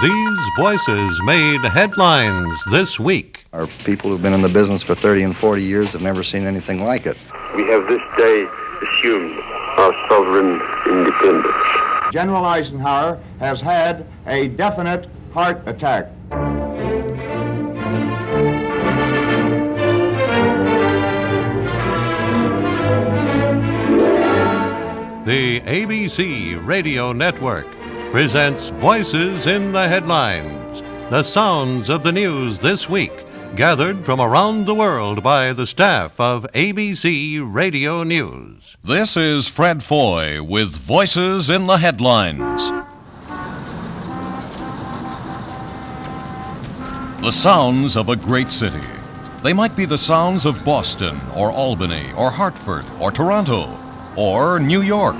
These voices made headlines this week. Our people who've been in the business for 30 and 40 years have never seen anything like it. We have this day assumed our sovereign independence. General Eisenhower has had a definite heart attack. The ABC Radio Network presents Voices in the Headlines, the sounds of the news this week, gathered from around the world by the staff of ABC Radio News. This is Fred Foy with Voices in the Headlines. The sounds of a great city. They might be the sounds of Boston, or Albany, or Hartford, or Toronto, or New York.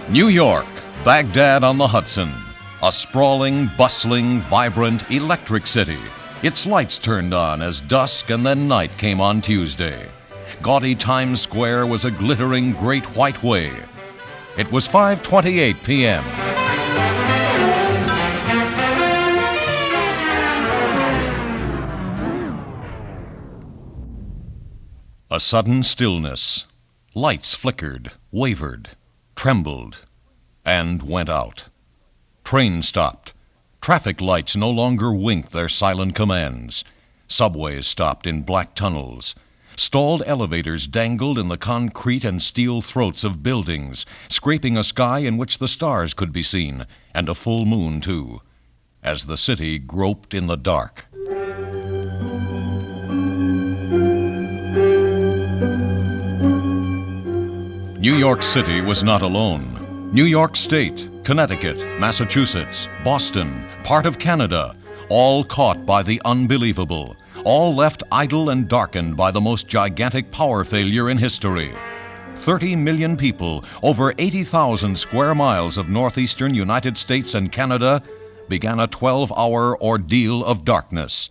New York, Baghdad on the Hudson. A sprawling, bustling, vibrant, electric city. Its lights turned on as dusk and then night came on Tuesday. Gaudy Times Square was a glittering great white way. It was 5:28 p.m. A sudden stillness. Lights flickered, wavered, trembled, and went out. Trains stopped. Traffic lights no longer winked their silent commands. Subways stopped in black tunnels. Stalled elevators dangled in the concrete and steel throats of buildings, scraping a sky in which the stars could be seen, and a full moon, too, as the city groped in the dark. New York City was not alone. New York State, Connecticut, Massachusetts, Boston, part of Canada, all caught by the unbelievable, all left idle and darkened by the most gigantic power failure in history. 30 million people, over 80,000 square miles of northeastern United States and Canada, began a 12-hour ordeal of darkness.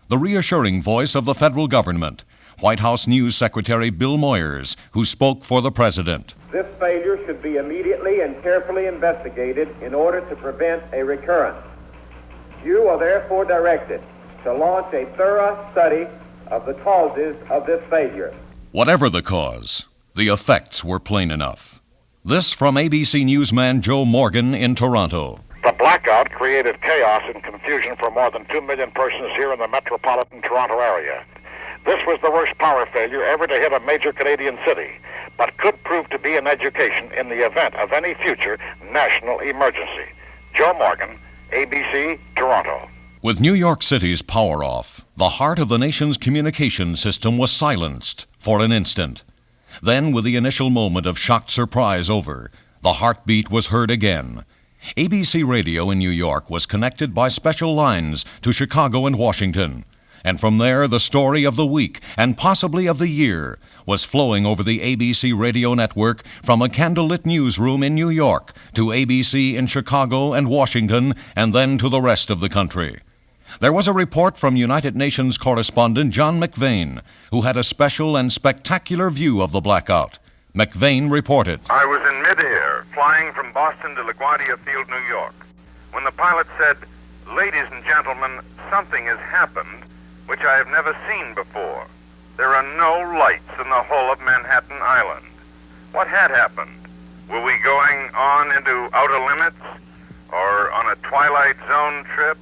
The reassuring voice of the federal government, White House News Secretary Bill Moyers, who spoke for the president. This failure should be immediately and carefully investigated in order to prevent a recurrence. You are therefore directed to launch a thorough study of the causes of this failure. Whatever the cause, the effects were plain enough. This from ABC newsman Joe Morgan in Toronto. The blackout created chaos and confusion for more than 2 million persons here in the metropolitan Toronto area. This was the worst power failure ever to hit a major Canadian city, but could prove to be an education in the event of any future national emergency. Joe Morgan, ABC, Toronto. With New York City's power off, the heart of the nation's communication system was silenced for an instant. Then, with the initial moment of shocked surprise over, the heartbeat was heard again. ABC Radio in New York was connected by special lines to Chicago and Washington. And from there, the story of the week, and possibly of the year, was flowing over the ABC radio network from a candlelit newsroom in New York to ABC in Chicago and Washington, and then to the rest of the country. There was a report from United Nations correspondent John McVane, who had a special and spectacular view of the blackout. McVane reported. I was in midair, flying from Boston to LaGuardia Field, New York, when the pilot said, "Ladies and gentlemen, something has happened which I have never seen before. There are no lights in the whole of Manhattan Island." What had happened? Were we going on into outer limits or on a Twilight Zone trip?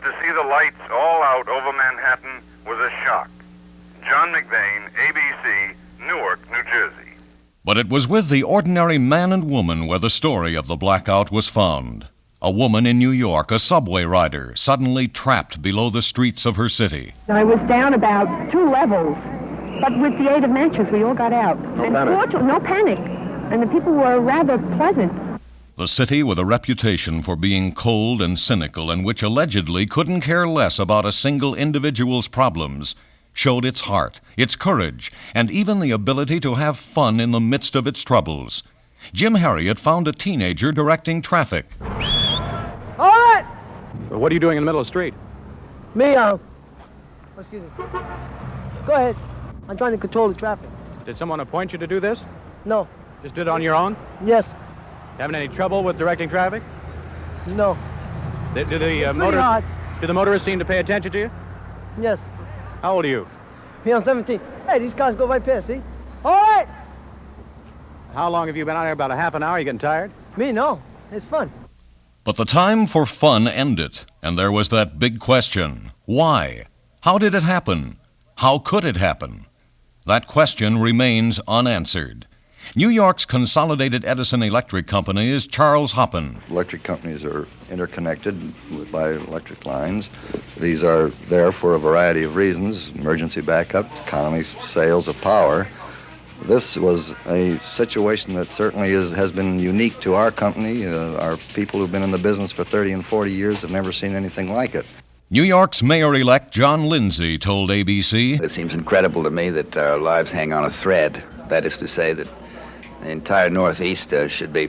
To see the lights all out over Manhattan was a shock. John McVane, ABC, Newark, New Jersey. But it was with the ordinary man and woman where the story of the blackout was found. A woman in New York, a subway rider, suddenly trapped below the streets of her city. I was down about 2 levels, but with the aid of matches, we all got out. No panic. And the people were rather pleasant. The city, with a reputation for being cold and cynical, and which allegedly couldn't care less about a single individual's problems, showed its heart, its courage, and even the ability to have fun in the midst of its troubles. Jim Harriott found a teenager directing traffic. All right. Well, what are you doing in the middle of the street? Me, excuse me. Go ahead. I'm trying to control the traffic. Did someone appoint you to do this? No. Just did it on your own? Yes. Having any trouble with directing traffic? No. Do the motorists seem to pay attention to you? Yes. How old are you? Me, I'm 17. Hey, these cars go right past, see? All right! How long have you been out here? About a half an hour? You getting tired? Me, no. It's fun. But the time for fun ended, and there was that big question. Why? How did it happen? How could it happen? That question remains unanswered. New York's Consolidated Edison Electric Company is Charles Hoppen. Electric companies are interconnected by electric lines. These are there for a variety of reasons: emergency backup, economy, sales of power. This was a situation that certainly has been unique to our company. Our people who've been in the business for 30 and 40 years have never seen anything like it. New York's mayor-elect John Lindsay told ABC, "It seems incredible to me that our lives hang on a thread. That is to say that the entire Northeast should be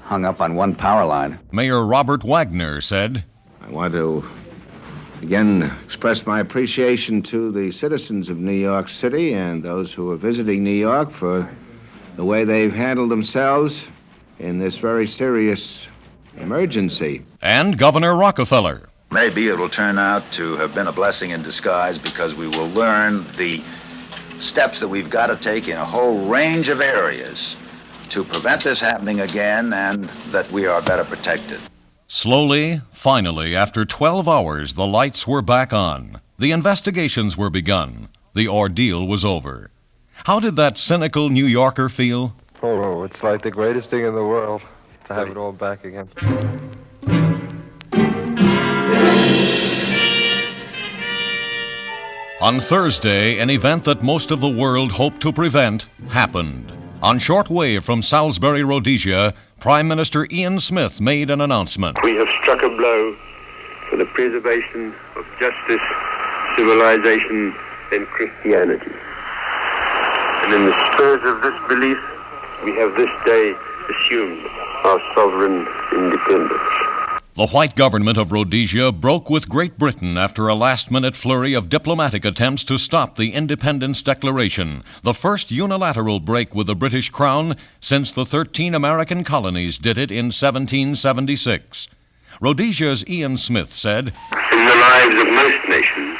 hung up on one power line." Mayor Robert Wagner said, "I want to again express my appreciation to the citizens of New York City and those who are visiting New York for the way they've handled themselves in this very serious emergency." And Governor Rockefeller. "Maybe it'll turn out to have been a blessing in disguise because we will learn the steps that we've got to take in a whole range of areas to prevent this happening again, and that we are better protected." Slowly, finally, after 12 hours, the lights were back on. The investigations were begun. The ordeal was over. How did that cynical New Yorker feel? Oh, it's like the greatest thing in the world to have it all back again. On Thursday, an event that most of the world hoped to prevent happened. On shortwave from Salisbury, Rhodesia, Prime Minister Ian Smith made an announcement. "We have struck a blow for the preservation of justice, civilization, and Christianity. And in the spirit of this belief, we have this day assumed our sovereign independence." The white government of Rhodesia broke with Great Britain after a last-minute flurry of diplomatic attempts to stop the Independence Declaration, the first unilateral break with the British Crown since the 13 American colonies did it in 1776. Rhodesia's Ian Smith said, "In the lives of most nations,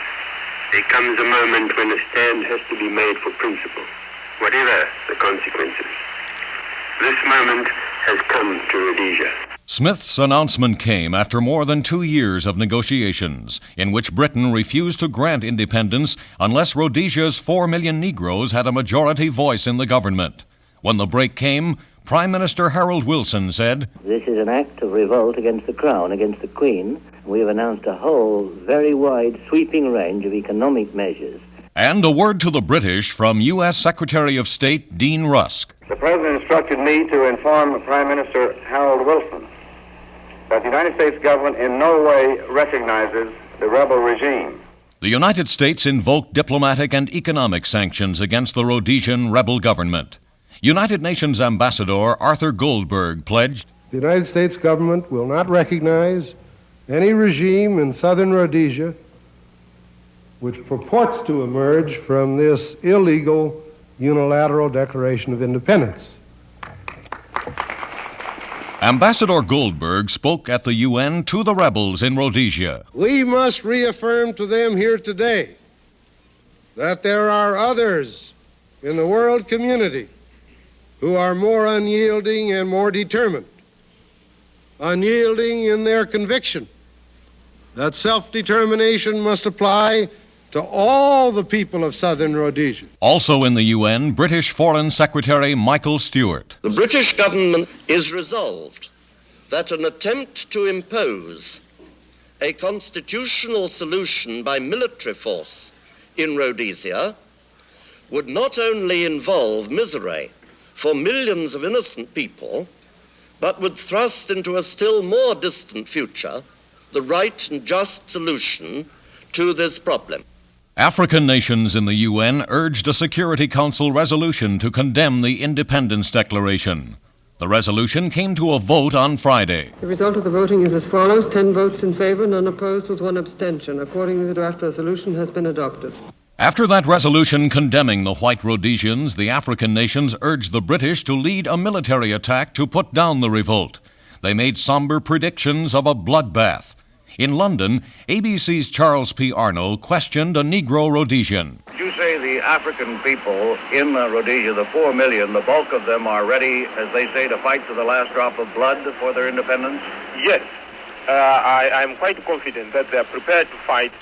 there comes a moment when a stand has to be made for principle, whatever the consequences. This moment has come to Rhodesia." Smith's announcement came after more than 2 years of negotiations, in which Britain refused to grant independence unless Rhodesia's 4 million Negroes had a majority voice in the government. When the break came, Prime Minister Harold Wilson said, "This is an act of revolt against the Crown, against the Queen. We have announced a whole very wide, sweeping range of economic measures." And a word to the British from U.S. Secretary of State Dean Rusk. "The President instructed me to inform Prime Minister Harold Wilson that the United States government in no way recognizes the rebel regime." The United States invoked diplomatic and economic sanctions against the Rhodesian rebel government. United Nations Ambassador Arthur Goldberg pledged, "The United States government will not recognize any regime in southern Rhodesia which purports to emerge from this illegal unilateral declaration of independence." Ambassador Goldberg spoke at the UN to the rebels in Rhodesia. "We must reaffirm to them here today that there are others in the world community who are more unyielding and more determined, unyielding in their conviction that self-determination must apply to all the people of southern Rhodesia." Also in the UN, British Foreign Secretary Michael Stewart. "The British government is resolved that an attempt to impose a constitutional solution by military force in Rhodesia would not only involve misery for millions of innocent people, but would thrust into a still more distant future the right and just solution to this problem." African nations in the UN urged a Security Council resolution to condemn the Independence Declaration. The resolution came to a vote on Friday. The result of the voting is as follows: 10 votes in favor, none opposed, with 1 abstention. Accordingly, the draft resolution has been adopted. After that resolution condemning the white Rhodesians, the African nations urged the British to lead a military attack to put down the revolt. They made somber predictions of a bloodbath. In London, ABC's Charles P. Arnold questioned a Negro Rhodesian. You say the African people in Rhodesia, the 4 million, the bulk of them are ready, as they say, to fight to the last drop of blood for their independence? Yes, I'm quite confident that they're prepared to fight.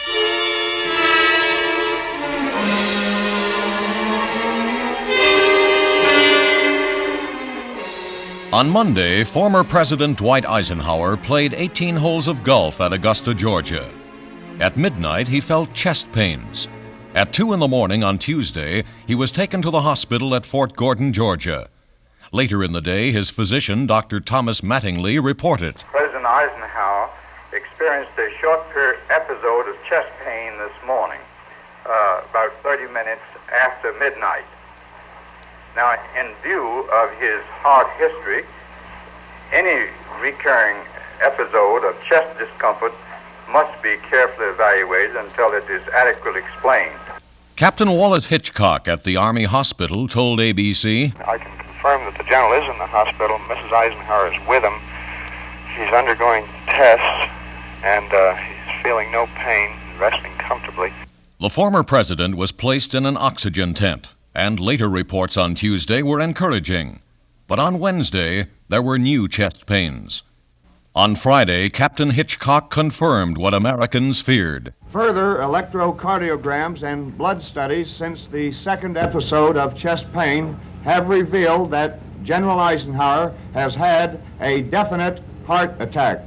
On Monday, former President Dwight Eisenhower played 18 holes of golf at Augusta, Georgia. At midnight, he felt chest pains. At 2 in the morning on Tuesday, he was taken to the hospital at Fort Gordon, Georgia. Later in the day, his physician, Dr. Thomas Mattingly, reported. President Eisenhower experienced a short episode of chest pain this morning, about 30 minutes after midnight. Now, in view of his heart history, any recurring episode of chest discomfort must be carefully evaluated until it is adequately explained. Captain Wallace Hitchcock at the Army Hospital told ABC, I can confirm that the general is in the hospital. Mrs. Eisenhower is with him. She's undergoing tests, and he's feeling no pain, resting comfortably. The former president was placed in an oxygen tent, and later reports on Tuesday were encouraging. But on Wednesday, there were new chest pains. On Friday, Captain Hitchcock confirmed what Americans feared. Further electrocardiograms and blood studies since the second episode of chest pain have revealed that General Eisenhower has had a definite heart attack.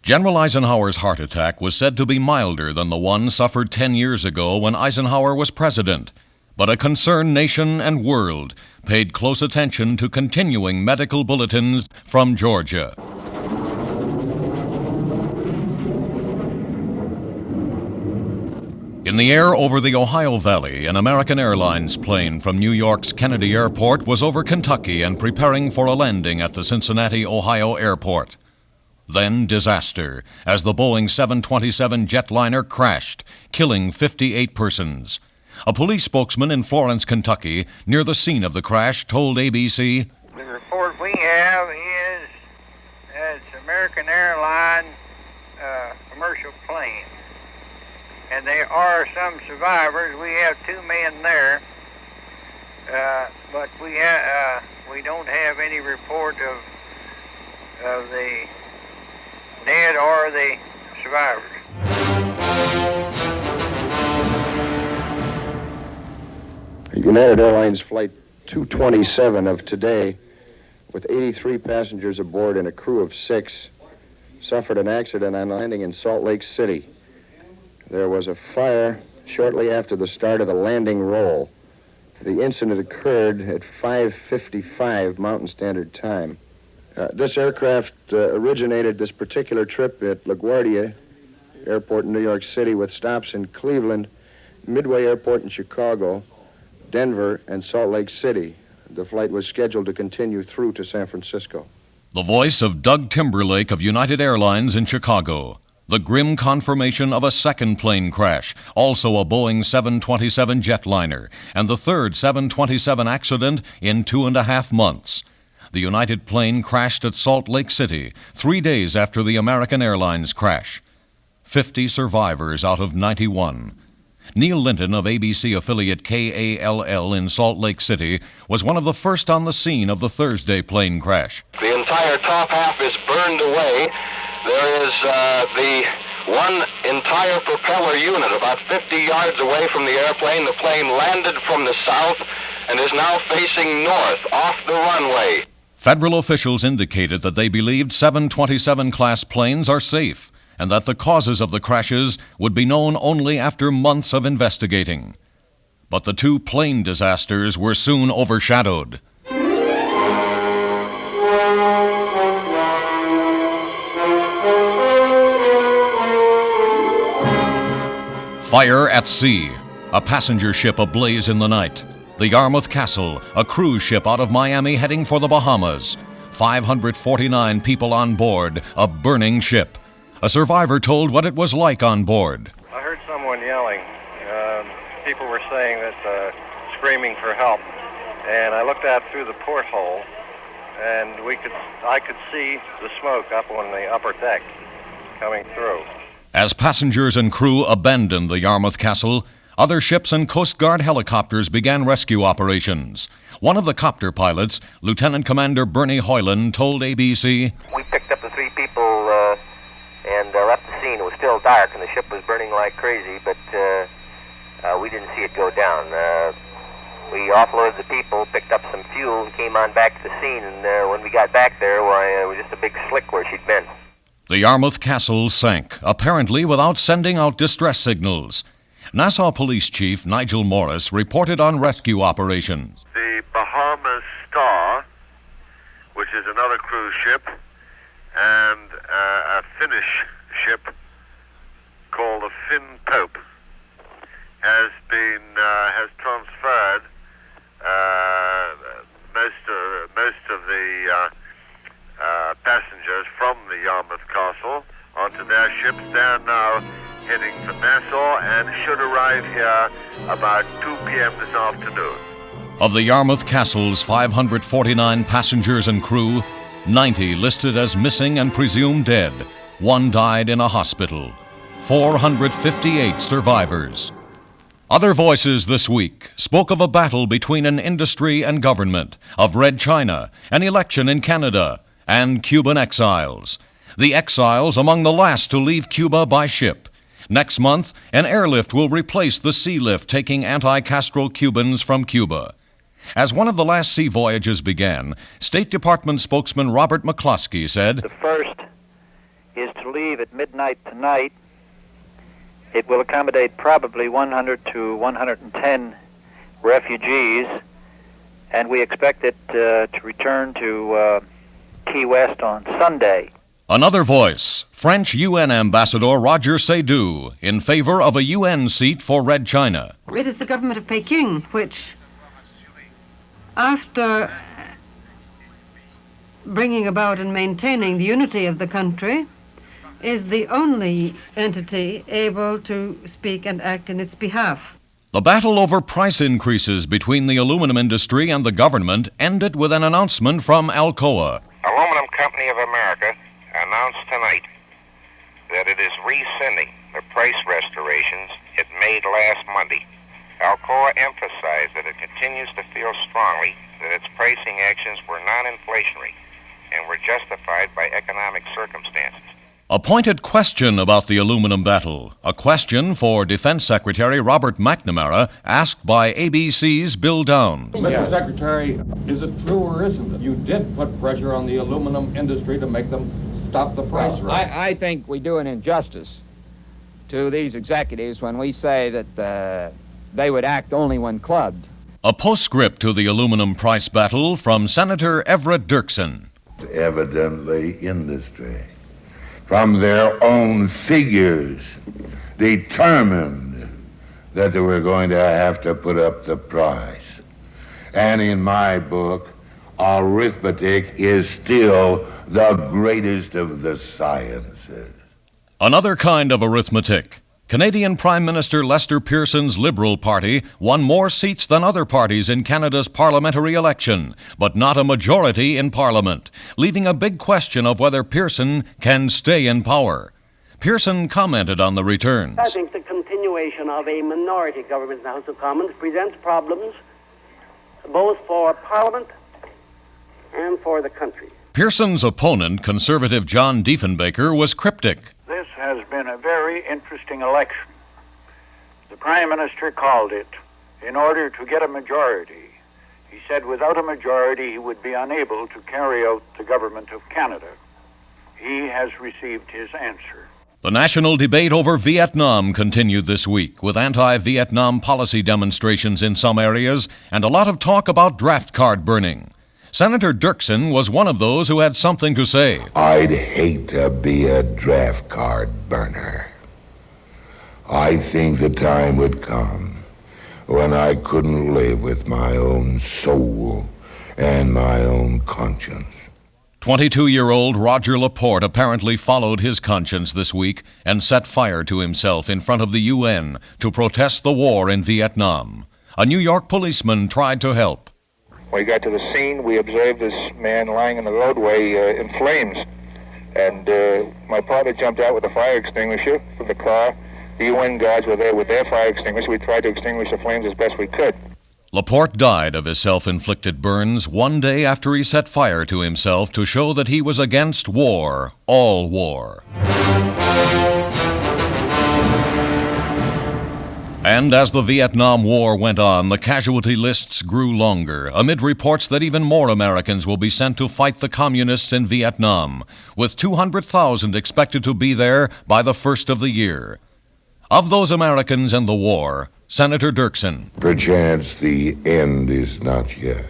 General Eisenhower's heart attack was said to be milder than the one suffered 10 years ago when Eisenhower was president. But a concerned nation and world paid close attention to continuing medical bulletins from Georgia. In the air over the Ohio Valley, an American Airlines plane from New York's Kennedy Airport was over Kentucky and preparing for a landing at the Cincinnati, Ohio airport. Then disaster, as the Boeing 727 jetliner crashed, killing 58 persons. A police spokesman in Florence, Kentucky, near the scene of the crash, told ABC, The report we have is that it's American Airlines commercial plane. And there are some survivors. We have 2 men there, but we don't have any report of the dead or the survivors. United Airlines Flight 227 of today, with 83 passengers aboard and a crew of 6, suffered an accident on landing in Salt Lake City. There was a fire shortly after the start of the landing roll. The incident occurred at 5:55 Mountain Standard Time. This aircraft originated this particular trip at LaGuardia Airport in New York City, with stops in Cleveland, Midway Airport in Chicago, Denver, and Salt Lake City. The flight was scheduled to continue through to San Francisco. The voice of Doug Timberlake of United Airlines in Chicago. The grim confirmation of a second plane crash, also a Boeing 727 jetliner, and the third 727 accident in 2.5 months. The United plane crashed at Salt Lake City 3 days after the American Airlines crash. 50 survivors out of 91. Neil Linton of ABC affiliate KALL in Salt Lake City was one of the first on the scene of the Thursday plane crash. The entire top half is burned away. There is the one entire propeller unit about 50 yards away from the airplane. The plane landed from the south and is now facing north off the runway. Federal officials indicated that they believed 727 class planes are safe, and that the causes of the crashes would be known only after months of investigating. But the 2 plane disasters were soon overshadowed. Fire at sea, a passenger ship ablaze in the night. The Yarmouth Castle, a cruise ship out of Miami heading for the Bahamas. 549 people on board, a burning ship. A survivor told what it was like on board. I heard someone yelling, people were saying that screaming for help, and I looked out through the porthole, and I could see the smoke up on the upper deck coming through. As passengers and crew abandoned the Yarmouth Castle, other ships and Coast Guard helicopters began rescue operations. One of the copter pilots, Lieutenant Commander Bernie Hoyland, told ABC, "We picked up the 3 people and left the scene. It was still dark and the ship was burning like crazy, but we didn't see it go down. We offloaded the people, picked up some fuel, and came on back to the scene. And when we got back there, why, it was just a big slick where she'd been." The Yarmouth Castle sank, apparently without sending out distress signals. Nassau Police Chief Nigel Morris reported on rescue operations. The Bahamas Star, which is another cruise ship, and a Finnish ship called the Finn Pope, has transferred most of the passengers from the Yarmouth Castle onto their ships. They're now heading to Nassau and should arrive here about 2 p.m. this afternoon. Of the Yarmouth Castle's 549 passengers and crew, 90 listed as missing and presumed dead. 1 died in a hospital. 458 survivors. Other voices this week spoke of a battle between an industry and government, of Red China, an election in Canada, and Cuban exiles. The exiles among the last to leave Cuba by ship. Next month, an airlift will replace the sea lift taking anti-Castro Cubans from Cuba. As one of the last sea voyages began, State Department spokesman Robert McCloskey said, "The first is to leave at midnight tonight. It will accommodate probably 100 to 110 refugees, and we expect it to return to Key West on Sunday." Another voice, French UN Ambassador Roger Seydoux, in favor of a UN seat for Red China. It is the government of Peking which, after bringing about and maintaining the unity of the country, is the only entity able to speak and act in its behalf. The battle over price increases between the aluminum industry and the government ended with an announcement from Alcoa. Aluminum Company of America announced tonight that it is rescinding the price restorations it made last Monday. Alcoa emphasized that it continues to feel strongly that its pricing actions were non-inflationary and were justified by economic circumstances. A pointed question about the aluminum battle, a question for Defense Secretary Robert McNamara, asked by ABC's Bill Downs. Mr. Secretary, is it true or isn't it? You did put pressure on the aluminum industry to make them stop the price rise. I think we do an injustice to these executives when we say that they would act only when clubbed. A postscript to the aluminum price battle from Senator Everett Dirksen. Evidently, industry, from their own figures, determined that they were going to have to put up the price. And in my book, arithmetic is still the greatest of the sciences. Another kind of arithmetic. Canadian Prime Minister Lester Pearson's Liberal Party won more seats than other parties in Canada's parliamentary election, but not a majority in Parliament, leaving a big question of whether Pearson can stay in power. Pearson commented on the returns. I think the continuation of a minority government in the House of Commons presents problems both for Parliament and for the country. Pearson's opponent, Conservative John Diefenbaker, was cryptic. This has been a very interesting election. The Prime Minister called it in order to get a majority. He said without a majority he would be unable to carry out the government of Canada. He has received his answer. The national debate over Vietnam continued this week, with anti-Vietnam policy demonstrations in some areas and a lot of talk about draft card burning. Senator Dirksen was one of those who had something to say. I'd hate to be a draft card burner. I think the time would come when I couldn't live with my own soul and my own conscience. 22-year-old Roger Laporte apparently followed his conscience this week and set fire to himself in front of the UN to protest the war in Vietnam. A New York policeman tried to help. When we got to the scene, we observed this man lying in the roadway in flames. And my partner jumped out with a fire extinguisher from the car. The UN guards were there with their fire extinguisher. We tried to extinguish the flames as best we could. Laporte died of his self-inflicted burns one day after he set fire to himself to show that he was against war, all war. And as the Vietnam War went on, the casualty lists grew longer, amid reports that even more Americans will be sent to fight the communists in Vietnam, with 200,000 expected to be there by the first of the year. Of those Americans in the war, Senator Dirksen. Perchance the end is not yet,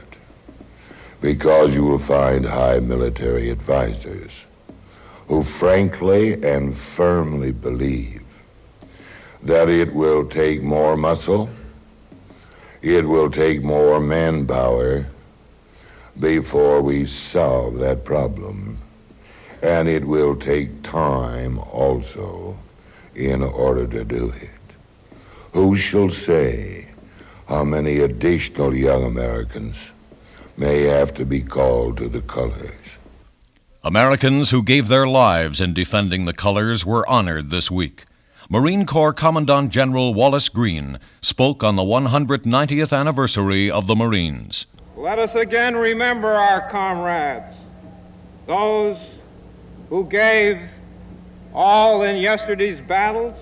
because you will find high military advisors who frankly and firmly believe that it will take more muscle, it will take more manpower before we solve that problem, and it will take time also in order to do it. Who shall say how many additional young Americans may have to be called to the colors? Americans who gave their lives in defending the colors were honored this week. Marine Corps Commandant General Wallace Greene spoke on the 190th anniversary of the Marines. Let us again remember our comrades, those who gave all in yesterday's battles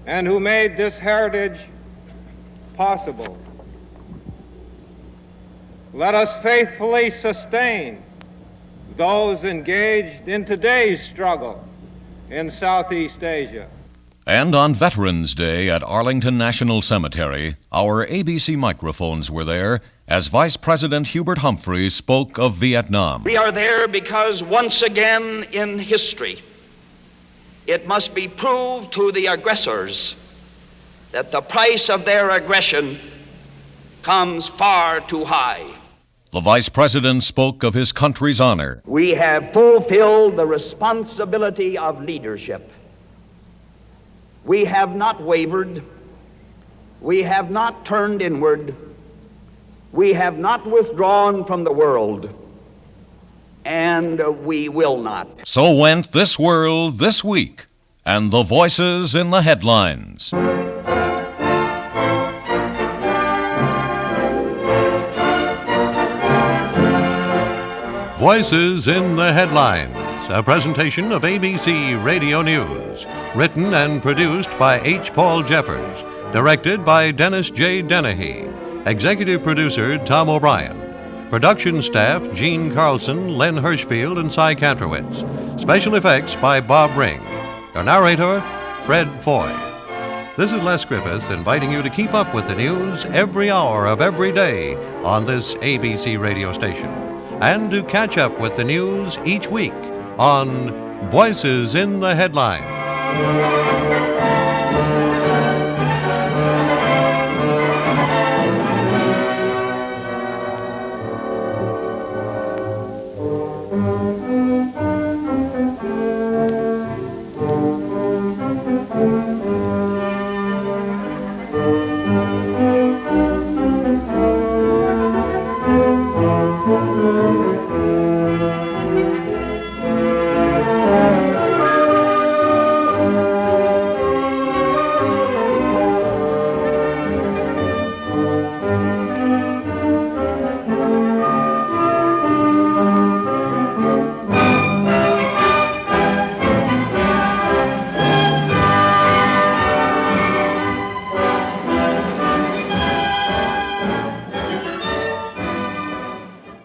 and who made this heritage possible. Let us faithfully sustain those engaged in today's struggle in Southeast Asia. And on Veterans Day at Arlington National Cemetery, our ABC microphones were there as Vice President Hubert Humphrey spoke of Vietnam. We are there because once again in history, it must be proved to the aggressors that the price of their aggression comes far too high. The Vice President spoke of his country's honor. We have fulfilled the responsibility of leadership. We have not wavered. We have not turned inward. We have not withdrawn from the world. And we will not. So went this world this week, and the voices in the headlines. Voices in the Headlines, a presentation of ABC Radio News. Written and produced by H. Paul Jeffers. Directed by Dennis J. Dennehy. Executive producer Tom O'Brien. Production staff Gene Carlson, Len Hirschfield, and Cy Kantrowitz. Special effects by Bob Ring. Your narrator, Fred Foy. This is Les Griffith inviting you to keep up with the news every hour of every day on this ABC radio station. And to catch up with the news each week on Voices in the Headlines.